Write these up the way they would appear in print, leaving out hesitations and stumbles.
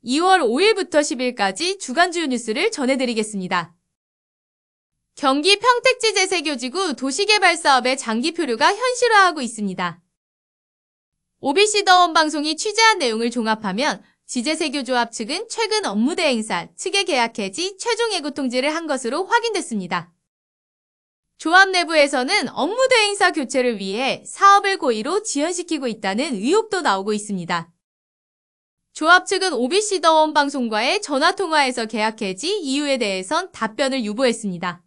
2월 5일부터 10일까지 주간 주요 뉴스를 전해드리겠습니다. 경기 평택지 재생교지구 도시개발사업의 장기 표류가 현실화하고 있습니다. OBC 더원 방송이 취재한 내용을 종합하면 지재세교조합 측은 최근 업무대행사 측의 계약 해지 최종 예고 통지를 한 것으로 확인됐습니다. 조합 내부에서는 업무대행사 교체를 위해 사업을 고의로 지연시키고 있다는 의혹도 나오고 있습니다. 조합 측은 OBC 더원 방송과의 전화통화에서 계약 해지 이유에 대해선 답변을 유보했습니다.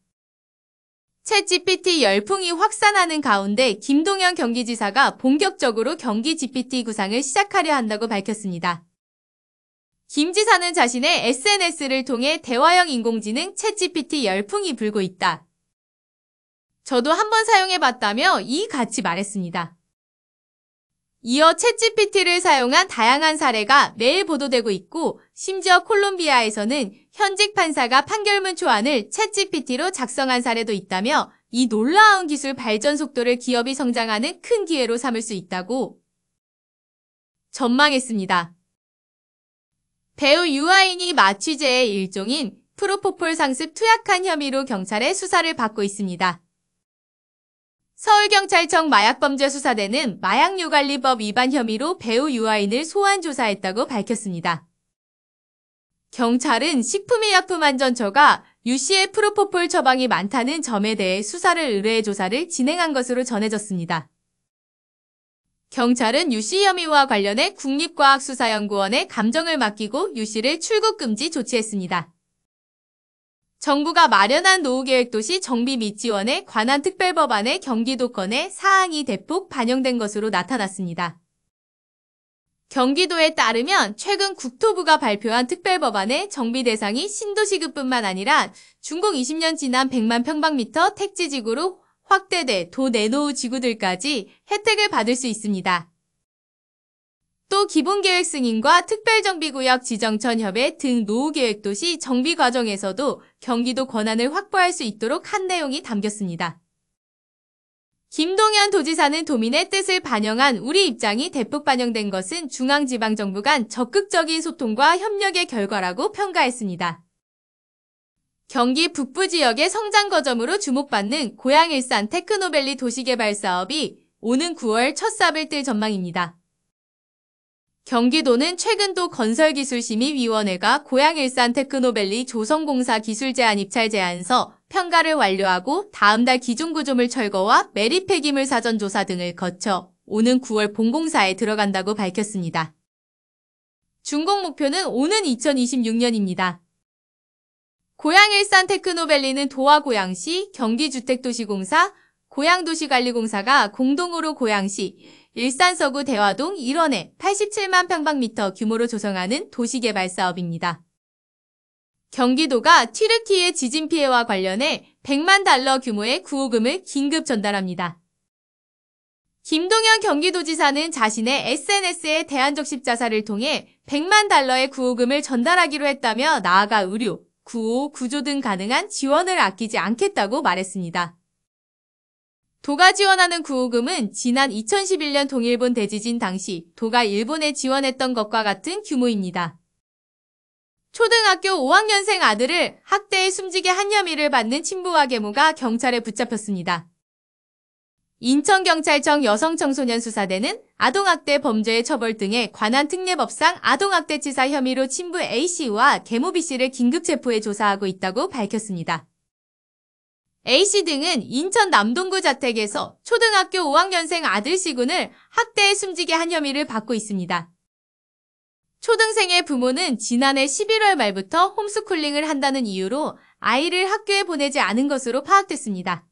챗GPT 열풍이 확산하는 가운데 김동연 경기지사가 본격적으로 경기 GPT 구상을 시작하려 한다고 밝혔습니다. 김 지사는 자신의 SNS를 통해 대화형 인공지능 챗GPT 열풍이 불고 있다. 저도 한번 사용해봤다며 이같이 말했습니다. 이어 챗GPT를 사용한 다양한 사례가 매일 보도되고 있고 심지어 콜롬비아에서는 현직 판사가 판결문 초안을 챗GPT로 작성한 사례도 있다며 이 놀라운 기술 발전 속도를 기업이 성장하는 큰 기회로 삼을 수 있다고 전망했습니다. 배우 유아인이 마취제의 일종인 프로포폴 상습 투약한 혐의로 경찰의 수사를 받고 있습니다. 서울경찰청 마약범죄수사대는 마약유관리법 위반 혐의로 배우 유아인을 소환 조사했다고 밝혔습니다. 경찰은 식품의약품안전처가 유씨의 프로포폴 처방이 많다는 점에 대해 수사를 의뢰해 조사를 진행한 것으로 전해졌습니다. 경찰은 유씨 혐의와 관련해 국립과학수사연구원에 감정을 맡기고 유씨를 출국금지 조치했습니다. 정부가 마련한 노후계획도시 정비 및 지원에 관한 특별법안에 경기도권의 사항이 대폭 반영된 것으로 나타났습니다. 경기도에 따르면 최근 국토부가 발표한 특별법안의 정비 대상이 신도시급뿐만 아니라 준공 20년 지난 100만 평방미터 택지지구로 확대돼 도 내노후 지구들까지 혜택을 받을 수 있습니다. 또 기본계획 승인과 특별정비구역 지정천 협의 등 노후계획도시 정비 과정에서도 경기도 권한을 확보할 수 있도록 한 내용이 담겼습니다. 김동연 도지사는 도민의 뜻을 반영한 우리 입장이 대폭 반영된 것은 중앙지방정부 간 적극적인 소통과 협력의 결과라고 평가했습니다. 경기 북부 지역의 성장 거점으로 주목받는 고양일산 테크노밸리 도시개발 사업이 오는 9월 첫 삽을 뜰 전망입니다. 경기도는 최근 도 건설기술심의위원회가 고양일산 테크노밸리 조성공사 기술제한 입찰 제안서 평가를 완료하고 다음 달 기존구조물 철거와 매립 폐기물 사전조사 등을 거쳐 오는 9월 본공사에 들어간다고 밝혔습니다. 준공 목표는 오는 2026년입니다. 고양일산 테크노밸리는 도와 고양시, 경기주택도시공사, 고양도시관리공사가 공동으로 고양시, 일산 서구 대화동 1원에 87만 평방미터 규모로 조성하는 도시개발 사업입니다. 경기도가 튀르키예 지진 피해와 관련해 100만 달러 규모의 구호금을 긴급 전달합니다. 김동연 경기도지사는 자신의 SNS에 대한적십 자사를 통해 100만 달러의 구호금을 전달하기로 했다며 나아가 의료, 구호, 구조 등 가능한 지원을 아끼지 않겠다고 말했습니다. 도가 지원하는 구호금은 지난 2011년 동일본 대지진 당시 도가 일본에 지원했던 것과 같은 규모입니다. 초등학교 5학년생 아들을 학대해 숨지게 한 혐의를 받는 친부와 계모가 경찰에 붙잡혔습니다. 인천경찰청 여성청소년수사대는 아동학대 범죄의 처벌 등에 관한 특례법상 아동학대치사 혐의로 친부 A씨와 계모 B씨를 긴급 체포해 조사하고 있다고 밝혔습니다. A씨 등은 인천 남동구 자택에서 초등학교 5학년생 아들 C군을 학대해 숨지게 한 혐의를 받고 있습니다. 초등생의 부모는 지난해 11월 말부터 홈스쿨링을 한다는 이유로 아이를 학교에 보내지 않은 것으로 파악됐습니다.